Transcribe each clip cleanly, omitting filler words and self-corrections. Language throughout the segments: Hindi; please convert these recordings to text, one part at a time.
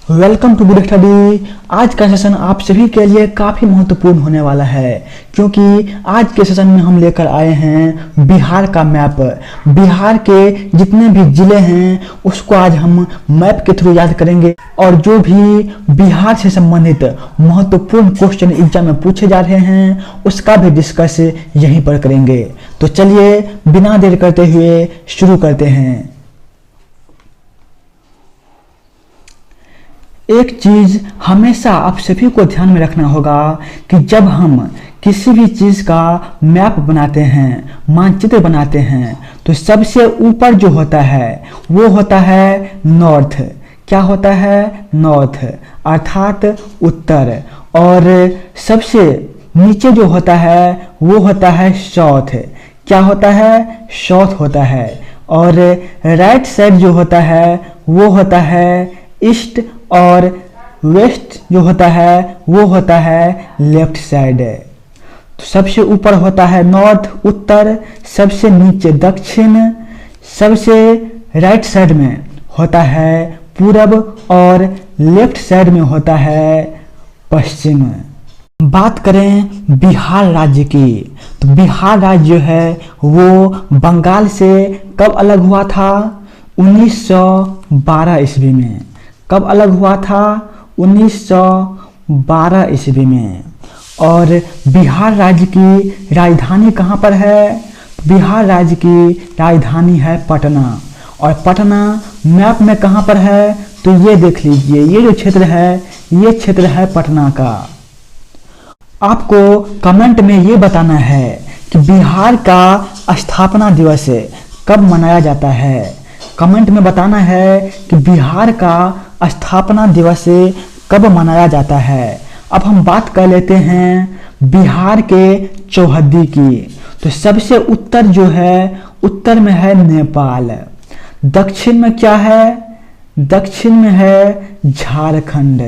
Welcome to good study. आज का सेशन आप सभी के लिए काफ़ी महत्वपूर्ण होने वाला है क्योंकि आज के सेशन में हम लेकर आए हैं बिहार का मैप। बिहार के जितने भी ज़िले हैं उसको आज हम मैप के थ्रू याद करेंगे और जो भी बिहार से संबंधित महत्वपूर्ण क्वेश्चन एग्जाम में पूछे जा रहे हैं उसका भी डिस्कस यहीं पर करेंगे। तो चलिए बिना देर करते हुए शुरू करते हैं। एक चीज़ हमेशा आप सभी को ध्यान में रखना होगा कि जब हम किसी भी चीज़ का मैप बनाते हैं, मानचित्र बनाते हैं, तो सबसे ऊपर जो होता है वो होता है नॉर्थ। क्या होता है? नॉर्थ अर्थात उत्तर। और सबसे नीचे जो होता है वो होता है साउथ। क्या होता है? साउथ होता है। और राइट साइड जो होता है वो होता है ईस्ट और वेस्ट जो होता है वो होता है लेफ्ट साइड। तो सबसे ऊपर होता है नॉर्थ उत्तर, सबसे नीचे दक्षिण, सबसे राइट साइड में होता है पूरब और लेफ्ट साइड में होता है पश्चिम। बात करें बिहार राज्य की तो बिहार राज्य जो है वो बंगाल से कब अलग हुआ था? 1912 ईस्वी में। कब अलग हुआ था? 1912 ईस्वी में। और बिहार राज्य की राजधानी कहाँ पर है? बिहार राज्य की राजधानी है पटना। और पटना मैप में कहाँ पर है? तो ये देख लीजिए, ये जो क्षेत्र है ये क्षेत्र है पटना का। आपको कमेंट में ये बताना है कि बिहार का स्थापना दिवस कब मनाया जाता है। कमेंट में बताना है कि बिहार का स्थापना दिवस कब मनाया जाता है। अब हम बात कर लेते हैं बिहार के चौहद्दी की। तो सबसे उत्तर जो है, उत्तर में है नेपाल। दक्षिण में क्या है? दक्षिण में है झारखंड।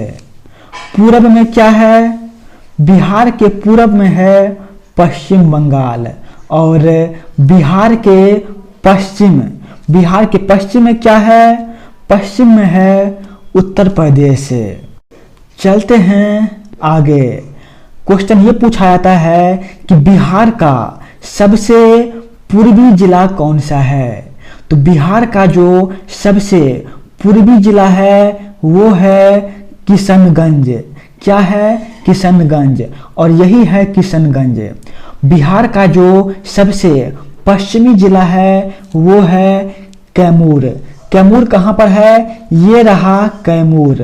पूरब में क्या है? बिहार के पूरब में है पश्चिम बंगाल। और बिहार के पश्चिम में क्या है? पश्चिम में है उत्तर प्रदेश। चलते हैं आगे। क्वेश्चन ये पूछा जाता है कि बिहार का सबसे पूर्वी जिला कौन सा है? तो बिहार का जो सबसे पूर्वी जिला है वो है किशनगंज। क्या है? किशनगंज। और यही है किशनगंज। बिहार का जो सबसे पश्चिमी जिला है वो है कैमूर। कैमूर कहाँ पर है? ये रहा कैमूर।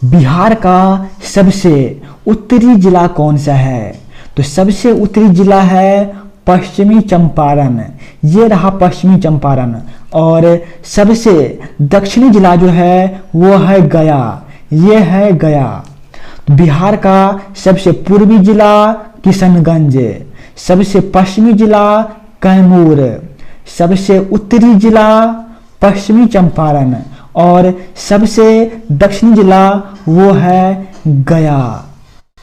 बिहार का सबसे उत्तरी जिला कौन सा है? तो सबसे उत्तरी जिला है पश्चिमी चंपारण। ये रहा पश्चिमी चंपारण। और सबसे दक्षिणी जिला जो है वो है गया। ये है गया। बिहार का सबसे पूर्वी जिला किशनगंज, सबसे पश्चिमी जिला कैमूर, सबसे उत्तरी जिला पश्चिमी चंपारण और सबसे दक्षिणी जिला वो है गया।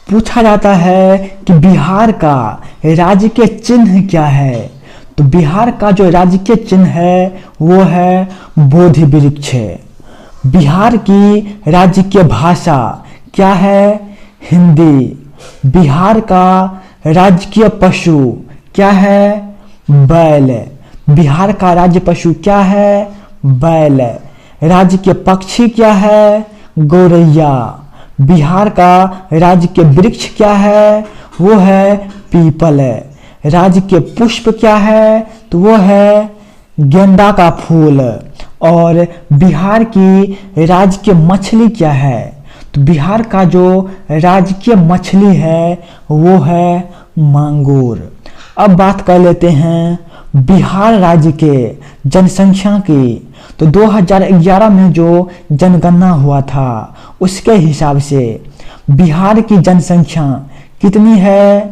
पूछा जाता है कि बिहार का राजकीय चिन्ह क्या है? तो बिहार का जो राजकीय चिन्ह है वो है बोधि वृक्ष। बिहार की राजकीय भाषा क्या है? हिंदी। बिहार का राजकीय पशु क्या है? बैल। बिहार का राज्य पशु क्या है? बैल। राजकीय पक्षी क्या है? गौरैया। बिहार का राजकीय वृक्ष क्या है? वो है पीपल। राजकीय पुष्प क्या है? तो वो है गेंदा का फूल। और बिहार की राजकीय मछली क्या है? तो बिहार का जो राजकीय मछली है वो है मांगुर। अब बात कर लेते हैं बिहार राज्य के जनसंख्या की। तो 2011 में जो जनगणना हुआ था उसके हिसाब से बिहार की जनसंख्या कितनी है?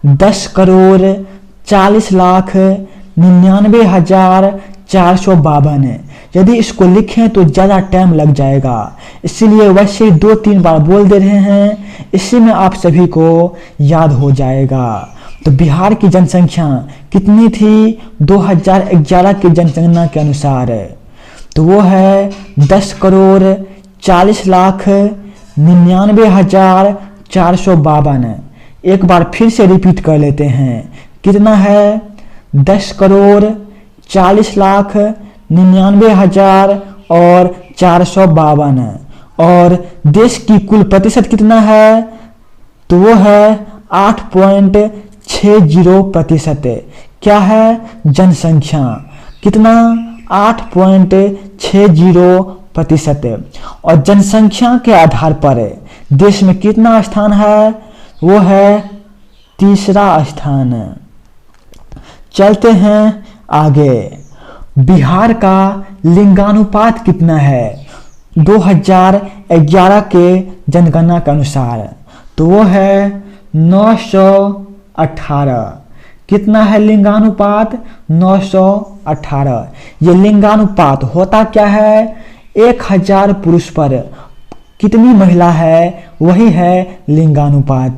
10,40,99,452। यदि इसको लिखें तो ज़्यादा टाइम लग जाएगा, इसीलिए वैसे 2-3 बार बोल दे रहे हैं, इसी में आप सभी को याद हो जाएगा। तो बिहार की जनसंख्या कितनी थी 2011 की जनगणना के अनुसार? तो वो है 40,99,452। एक बार फिर से रिपीट कर लेते हैं, कितना है? 10,40,99,000 और 452। और देश की कुल प्रतिशत कितना है? तो वो है 8.60%। क्या है? जनसंख्या कितना? 8.60%। और जनसंख्या के आधार पर देश में कितना स्थान है? वो है तीसरा स्थान। चलते हैं आगे। बिहार का लिंगानुपात कितना है 2011 के जनगणना के अनुसार? तो वो है 918। कितना है लिंगानुपात? 918। ये लिंगानुपात होता क्या है? 1000 पुरुष पर कितनी महिला है, वही है लिंगानुपात।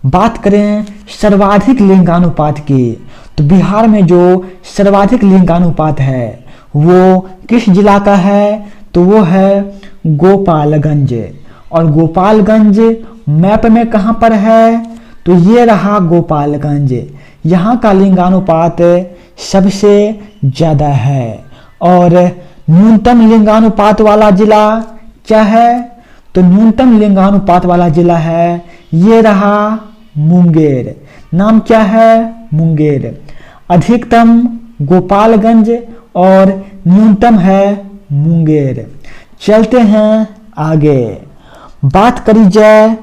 बात करें सर्वाधिक लिंगानुपात की, तो बिहार में जो सर्वाधिक लिंगानुपात है वो किस जिला का है? तो वो है गोपालगंज। और गोपालगंज मैप में कहाँ पर है? तो ये रहा गोपालगंज। यहाँ का लिंगानुपात सबसे ज़्यादा है। और न्यूनतम लिंगानुपात वाला जिला क्या है? तो न्यूनतम लिंगानुपात वाला जिला है, ये रहा मुंगेर। नाम क्या है? मुंगेर। अधिकतम गोपालगंज और न्यूनतम है मुंगेर। चलते हैं आगे। बात करी जाए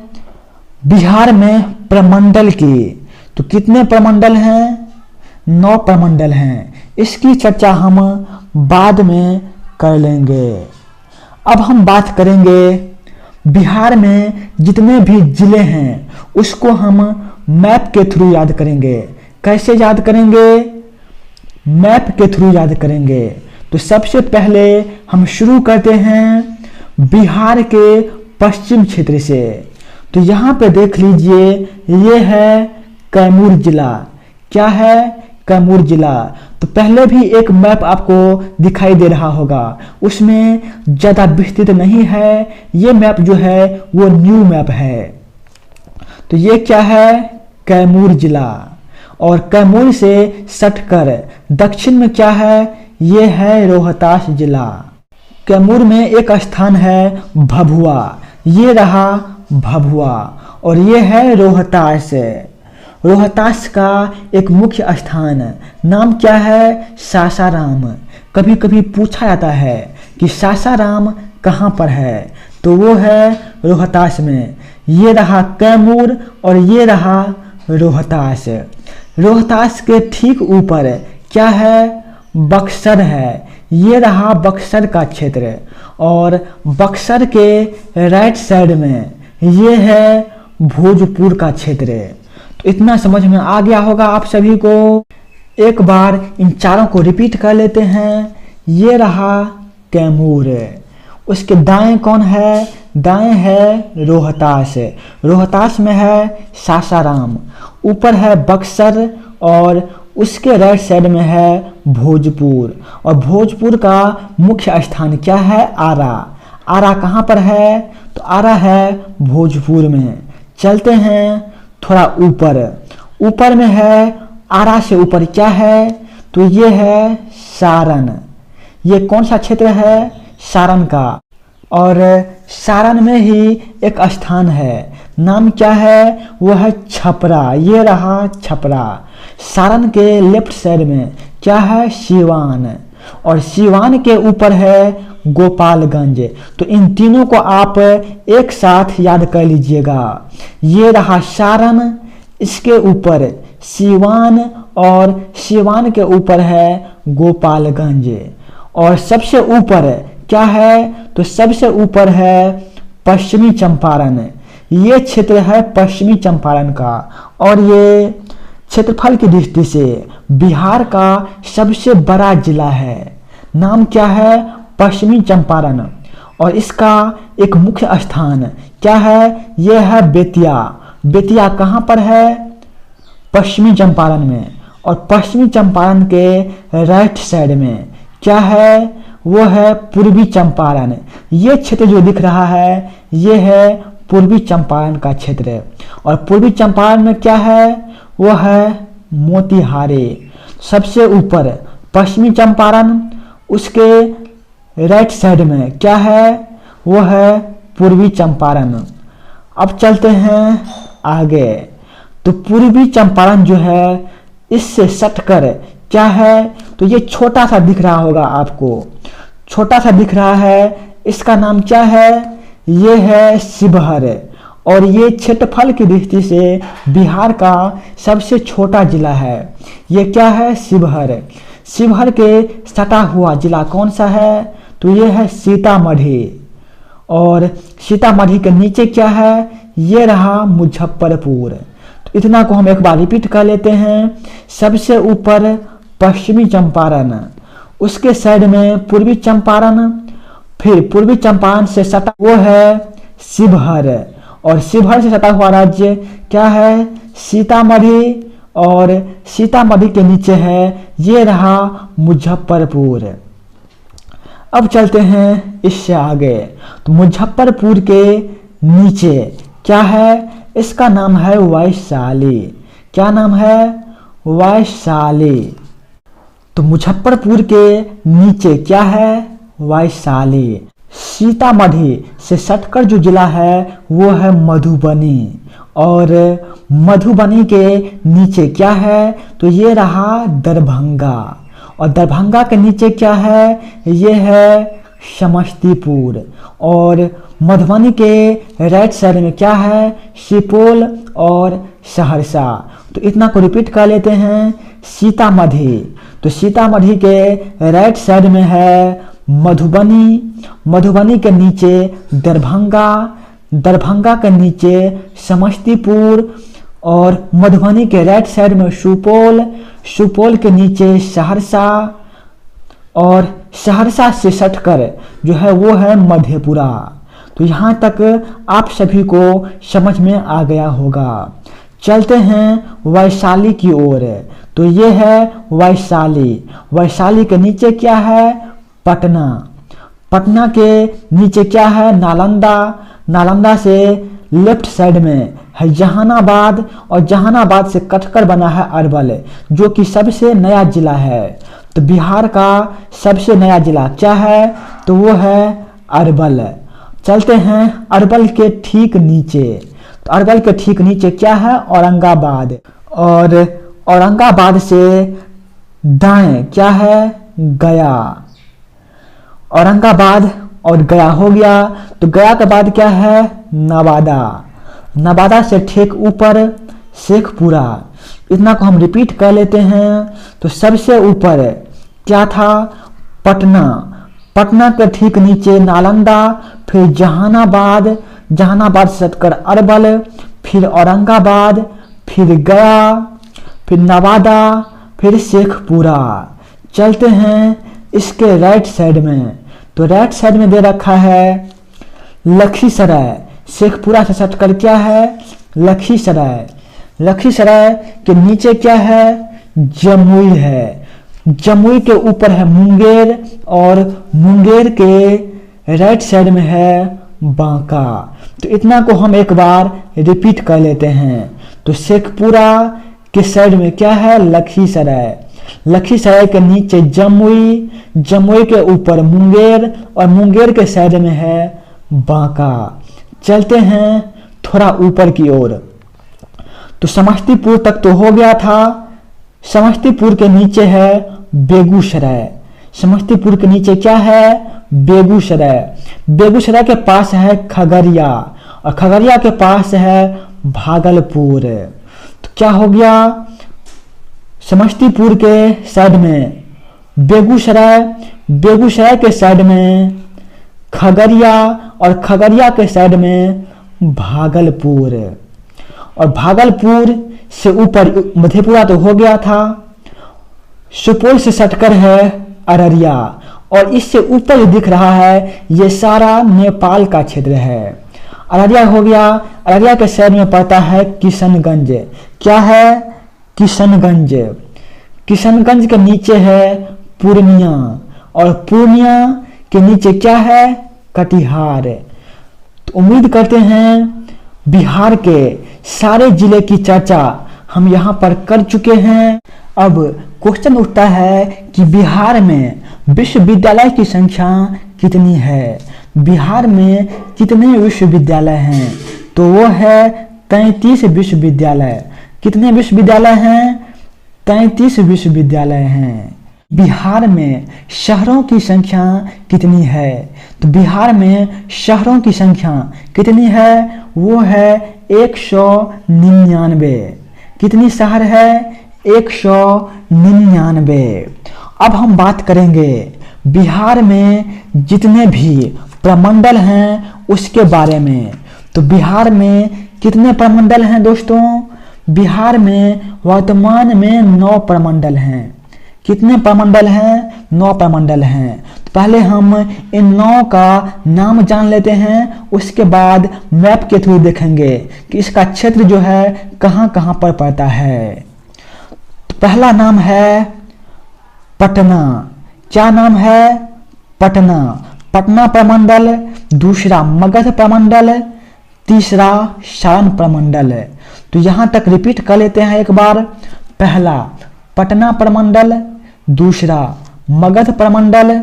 बिहार में प्रमंडल की, तो कितने प्रमंडल हैं? 9 प्रमंडल हैं। इसकी चर्चा हम बाद में कर लेंगे। अब हम बात करेंगे बिहार में जितने भी जिले हैं उसको हम मैप के थ्रू याद करेंगे। कैसे याद करेंगे? मैप के थ्रू याद करेंगे। तो सबसे पहले हम शुरू करते हैं बिहार के पश्चिम क्षेत्र से। तो यहाँ पे देख लीजिए, ये है कैमूर जिला। क्या है? कैमूर जिला। तो पहले भी एक मैप आपको दिखाई दे रहा होगा, उसमें ज़्यादा विस्तृत नहीं है। ये मैप जो है वो न्यू मैप है। तो ये क्या है? कैमूर जिला। और कैमूर से सटकर दक्षिण में क्या है? ये है रोहतास जिला। कैमूर में एक स्थान है भभुआ। ये रहा भभुआ। और ये है रोहतास। रोहतास का एक मुख्य स्थान, नाम क्या है? सासाराम। कभी कभी पूछा जाता है कि सासाराम कहाँ पर है? तो वो है रोहतास में। ये रहा कैमूर और ये रहा रोहतास। रोहतास के ठीक ऊपर क्या है? बक्सर है। ये रहा बक्सर का क्षेत्र। और बक्सर के राइट साइड में ये है भोजपुर का क्षेत्र। तो इतना समझ में आ गया होगा आप सभी को। एक बार इन चारों को रिपीट कर लेते हैं। ये रहा कैमूर। उसके दाएं कौन है? दाएं है रोहतास। रोहतास में है सासाराम। ऊपर है बक्सर और उसके राइट साइड में है भोजपुर। और भोजपुर का मुख्य स्थान क्या है? आरा। आरा कहाँ पर है? तो आरा है भोजपुर में। चलते हैं थोड़ा ऊपर। ऊपर में है, आरा से ऊपर क्या है? तो ये है सारण। ये कौन सा क्षेत्र है? सारण का। और सारण में ही एक स्थान है, नाम क्या है? वो है छपरा। ये रहा छपरा। सारण के लेफ्ट साइड में क्या है? सीवान। और सीवान के ऊपर है गोपालगंज। तो इन तीनों को आप एक साथ याद कर लीजिएगा। ये रहा सारण, इसके ऊपर सीवान और सीवान के ऊपर है गोपालगंज। और सबसे ऊपर क्या है? तो सबसे ऊपर है पश्चिमी चंपारण। ये क्षेत्र है पश्चिमी चंपारण का। और ये क्षेत्रफल की दृष्टि से बिहार का सबसे बड़ा जिला है। नाम क्या है? पश्चिमी चंपारण। और इसका एक मुख्य स्थान क्या है? यह है बेतिया। बेतिया कहाँ पर है? पश्चिमी चंपारण में। और पश्चिमी चंपारण के राइट साइड में क्या है? वो है पूर्वी चंपारण। ये क्षेत्र जो दिख रहा है ये है पूर्वी चंपारण का क्षेत्र। और पूर्वी चंपारण में क्या है, वो है मोतिहारी। सबसे ऊपर पश्चिमी चंपारण, उसके राइट साइड में क्या है, वो है पूर्वी चंपारण। अब चलते हैं आगे। तो पूर्वी चंपारण जो है इससे सटकर क्या है, तो ये छोटा सा दिख रहा होगा आपको, छोटा सा दिख रहा है, इसका नाम क्या है, ये है शिवहर। और ये क्षेत्रफल की दृष्टि से बिहार का सबसे छोटा जिला है। ये क्या है, शिवहर। शिवहर के सटा हुआ जिला कौन सा है, तो ये है सीतामढ़ी। और सीतामढ़ी के नीचे क्या है, ये रहा मुजफ्फरपुर। तो इतना को हम एक बार रिपीट कर लेते हैं। सबसे ऊपर पश्चिमी चंपारण, उसके साइड में पूर्वी चंपारण, फिर पूर्वी चंपारण से सटा वो है शिवहर। और शिवहर से सटा हुआ राज्य क्या है, सीतामढ़ी। और सीतामढ़ी के नीचे है ये रहा मुजफ्फरपुर। अब चलते हैं इससे आगे। तो मुजफ्फरपुर के नीचे क्या है, इसका नाम है वैशाली। क्या नाम है, वैशाली। तो मुजफ्फरपुर के नीचे क्या है, वैशाली। सीतामढ़ी से सटकर जो जिला है वो है मधुबनी। और मधुबनी के नीचे क्या है, तो ये रहा दरभंगा। और दरभंगा के नीचे क्या है, ये है समस्तीपुर। और मधुबनी के राइट साइड में क्या है, सुपौल और सहरसा। तो इतना को रिपीट कर लेते हैं। सीतामढ़ी, तो सीतामढ़ी के राइट साइड में है मधुबनी, मधुबनी के नीचे दरभंगा, दरभंगा के नीचे समस्तीपुर। और मधुबनी के राइट साइड में सुपौल, सुपौल के नीचे सहरसा। और सहरसा से सटकर जो है वो है मधेपुरा। तो यहाँ तक आप सभी को समझ में आ गया होगा। चलते हैं वैशाली की ओर। तो ये है वैशाली। वैशाली के नीचे क्या है, पटना। पटना के नीचे क्या है, नालंदा। नालंदा से लेफ्ट साइड में है जहानाबाद। और जहानाबाद से कटकर बना है अरवल, जो कि सबसे नया जिला है। तो बिहार का सबसे नया जिला क्या है, तो वो है अरवल। चलते हैं अरवल के ठीक नीचे। तो अरवल के ठीक नीचे क्या है, औरंगाबाद। और औरंगाबाद से दाएं क्या है, गया। औरंगाबाद और गया हो गया। तो गया के बाद क्या है, नवादा। नवादा से ठीक ऊपर शेखपुरा। इतना को हम रिपीट कर लेते हैं। तो सबसे ऊपर क्या था, पटना। पटना के ठीक नीचे नालंदा, फिर जहानाबाद, जहानाबाद से सटकर अरवल, फिर औरंगाबाद, फिर गया, फिर नवादा, फिर शेखपुरा। चलते हैं इसके राइट साइड में। तो राइट साइड में दे रखा है लखीसराय। शेखपुरा से सटकर क्या है, लखीसराय। लखीसराय के नीचे क्या है, जमुई है। जमुई के ऊपर है मुंगेर। और मुंगेर के राइट साइड में है बांका। तो इतना को हम एक बार रिपीट कर लेते हैं। तो शेखपुरा के साइड में क्या है, लखीसराय। लखीसराय के नीचे जमुई, जमुई के ऊपर मुंगेर। और मुंगेर के साइड में है बांका। चलते हैं थोड़ा ऊपर की ओर। तो समस्तीपुर तक तो हो गया था। समस्तीपुर के नीचे है बेगूसराय। समस्तीपुर के नीचे क्या है, बेगूसराय। बेगूसराय के पास है खगड़िया। और खगड़िया के पास है भागलपुर। तो क्या हो गया, समस्तीपुर के साइड में बेगूसराय, बेगूसराय के साइड में खगड़िया। और खगड़िया के साइड में भागलपुर। और भागलपुर से ऊपर मधेपुरा तो हो गया था। सुपौल से सटकर है अररिया। और इससे ऊपर जो दिख रहा है ये सारा नेपाल का क्षेत्र है। अररिया हो गया। अररिया के साइड में पड़ता है किशनगंज। क्या है, किशनगंज। किशनगंज के नीचे है पूर्णिया। और पूर्णिया के नीचे क्या है, कटिहार। तो उम्मीद करते हैं बिहार के सारे जिले की चर्चा हम यहाँ पर कर चुके हैं। अब क्वेश्चन उठता है कि बिहार में विश्वविद्यालय की संख्या कितनी है। बिहार में कितने विश्वविद्यालय हैं, तो वो है 33 विश्वविद्यालय। कितने विश्वविद्यालय हैं, 33 विश्वविद्यालय हैं। बिहार में शहरों की संख्या कितनी है, तो बिहार में शहरों की संख्या कितनी है, वो है 199। कितनी शहर है, 199। अब हम बात करेंगे बिहार में जितने भी प्रमंडल हैं उसके बारे में। तो बिहार में कितने प्रमंडल हैं दोस्तों, बिहार में वर्तमान में 9 प्रमंडल हैं। कितने प्रमंडल हैं, 9 प्रमंडल हैं। तो पहले हम इन 9 का नाम जान लेते हैं, उसके बाद मैप के थ्रू देखेंगे कि इसका क्षेत्र जो है कहाँ कहाँ पर पड़ता है। तो पहला नाम है पटना। क्या नाम है, पटना। पटना प्रमंडल। दूसरा मगध प्रमंडल। तीसरा सारण प्रमंडल। तो यहाँ तक रिपीट कर लेते हैं एक बार। पहला पटना प्रमंडल, दूसरा मगध प्रमंडल,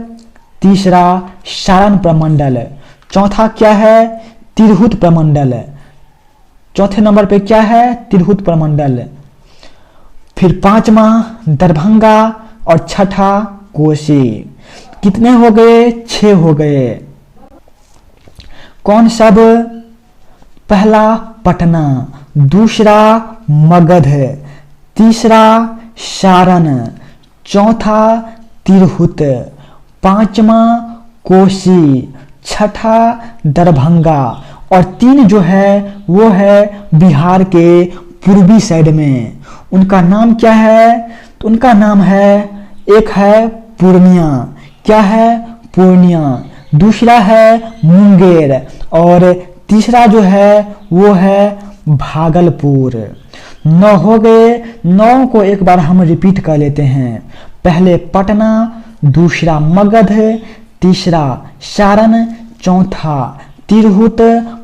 तीसरा सारण प्रमंडल, चौथा क्या है, तिरहुत प्रमंडल। चौथे नंबर पे क्या है, तिरहुत प्रमंडल। फिर पांचवा दरभंगा और छठा कोसी। कितने हो गए, 6 हो गए। कौन सब, पहला पटना, दूसरा मगध, तीसरा सारण, चौथा तिरहुत, पांचवा कोसी, छठा दरभंगा और 3 जो है वो है बिहार के पूर्वी साइड में। उनका नाम क्या है, तो उनका नाम है, एक है पूर्णिया। क्या है, पूर्णिया। दूसरा है मुंगेर और तीसरा जो है वो है भागलपुर। 9 हो गए। 9 को एक बार हम रिपीट कर लेते हैं। पहले पटना, दूसरा मगध, तीसरा सारण, चौथा तिरहुत,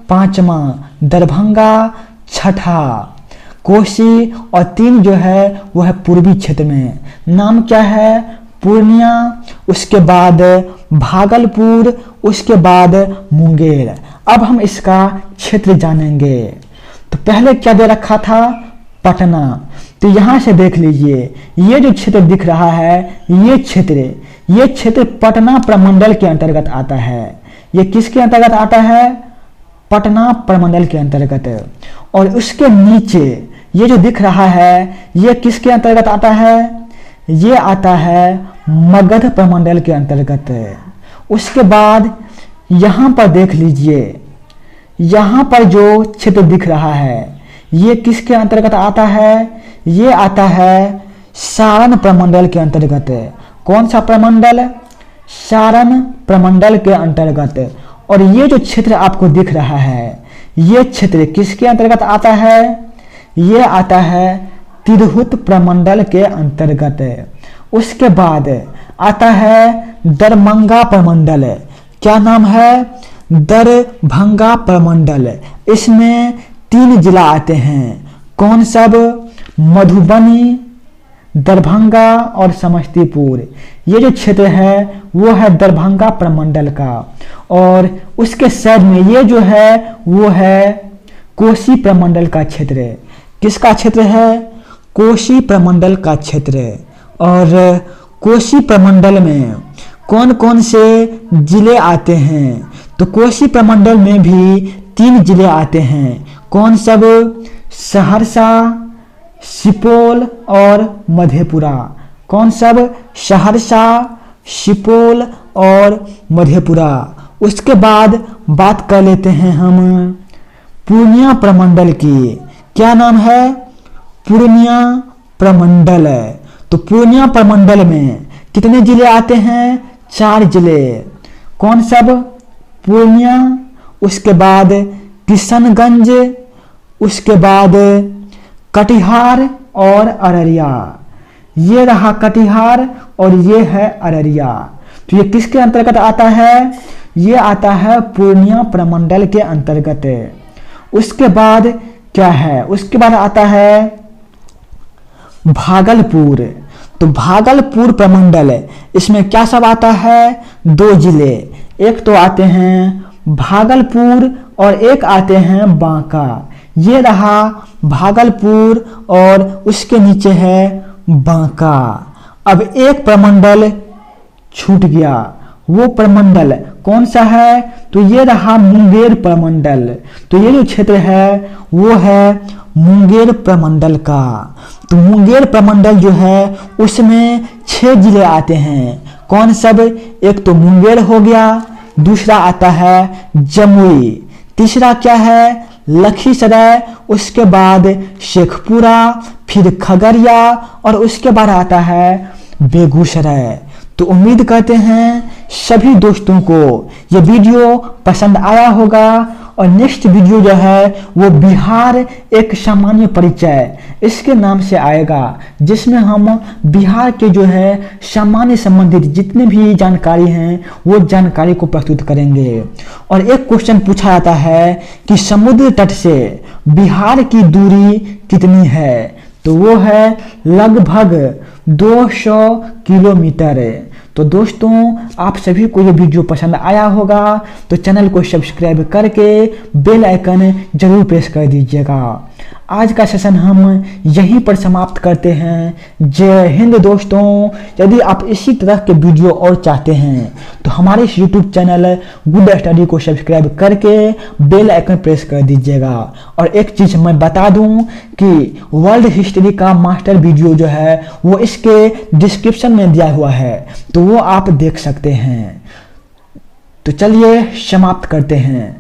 पांचवा दरभंगा, छठा कोसी और 3 जो है वो है पूर्वी क्षेत्र में। नाम क्या है, पूर्णिया, उसके बाद भागलपुर, उसके बाद मुंगेर। अब हम इसका क्षेत्र जानेंगे। तो पहले क्या दे रखा था, पटना। तो यहां से देख लीजिए, ये जो क्षेत्र दिख रहा है, ये क्षेत्र पटना प्रमंडल के अंतर्गत आता है। ये किसके अंतर्गत आता है, पटना प्रमंडल के अंतर्गत। और उसके नीचे ये जो दिख रहा है, ये किसके अंतर्गत आता है, ये आता है मगध प्रमंडल के अंतर्गत। उसके बाद यहाँ पर देख लीजिए, यहाँ पर जो क्षेत्र दिख रहा है, ये किसके अंतर्गत आता है, ये आता है सारण प्रमंडल के अंतर्गत। कौन सा प्रमंडल, सारण प्रमंडल के अंतर्गत। और ये जो क्षेत्र आपको दिख रहा है, ये क्षेत्र किसके अंतर्गत आता है, ये आता है तिरहुत प्रमंडल के अंतर्गत। उसके बाद आता है दरभंगा प्रमंडल। क्या नाम है, दरभंगा प्रमंडल। इसमें 3 जिला आते हैं। कौन सब, मधुबनी, दरभंगा और समस्तीपुर। ये जो क्षेत्र है वो है दरभंगा प्रमंडल का। और उसके साइड में ये जो है वो है कोसी प्रमंडल का क्षेत्र। किसका क्षेत्र है, कोसी प्रमंडल का क्षेत्र। और कोसी प्रमंडल में कौन कौन से जिले आते हैं, तो कोसी प्रमंडल में भी 3 जिले आते हैं। कौन सब, सहरसा, सुपौल और मधेपुरा। कौन सब, सहरसा, सुपौल और मधेपुरा। उसके बाद बात कर लेते हैं हम पूर्णिया प्रमंडल की। क्या नाम है, पूर्णिया प्रमंडल। तो पूर्णिया प्रमंडल में कितने जिले आते हैं, 4 जिले। कौन सब, पूर्णिया, उसके बाद किशनगंज, उसके बाद कटिहार और अररिया। ये रहा कटिहार और ये है अररिया। तो ये किसके अंतर्गत आता है? ये आता है पूर्णिया प्रमंडल के अंतर्गत। उसके बाद क्या है? उसके बाद आता है भागलपुर। तो भागलपुर प्रमंडल, इसमें क्या सब आता है? 2 जिले, एक तो आते हैं भागलपुर और एक आते हैं बांका। ये रहा भागलपुर और उसके नीचे है बांका। अब एक प्रमंडल छूट गया, वो प्रमंडल कौन सा है? तो ये रहा मुंगेर प्रमंडल। तो ये जो क्षेत्र है वो है मुंगेर प्रमंडल का। तो मुंगेर प्रमंडल जो है उसमें 6 जिले आते हैं। कौन सब? एक तो मुंगेर हो गया, दूसरा आता है जमुई, तीसरा क्या है? लखीसराय, उसके बाद शेखपुरा, फिर खगड़िया और उसके बाद आता है बेगूसराय। तो उम्मीद करते हैं सभी दोस्तों को ये वीडियो पसंद आया होगा। और नेक्स्ट वीडियो जो है वो बिहार एक सामान्य परिचय इसके नाम से आएगा, जिसमें हम बिहार के जो है सामान्य संबंधित जितने भी जानकारी हैं वो जानकारी को प्रस्तुत करेंगे। और एक क्वेश्चन पूछा जाता है कि समुद्र तट से बिहार की दूरी कितनी है? तो वो है लगभग 200 किलोमीटर। तो दोस्तों आप सभी को ये वीडियो पसंद आया होगा तो चैनल को सब्सक्राइब करके बेल आइकन जरूर प्रेस कर दीजिएगा। आज का सेशन हम यहीं पर समाप्त करते हैं। जय हिंद दोस्तों। यदि आप इसी तरह के वीडियो और चाहते हैं तो हमारे इस यूट्यूब चैनल गुड स्टडी को सब्सक्राइब करके बेल आइकन प्रेस कर दीजिएगा। और एक चीज़ मैं बता दूं कि वर्ल्ड हिस्ट्री का मास्टर वीडियो जो है वो इसके डिस्क्रिप्शन में दिया हुआ है, तो वो आप देख सकते हैं। तो चलिए समाप्त करते हैं।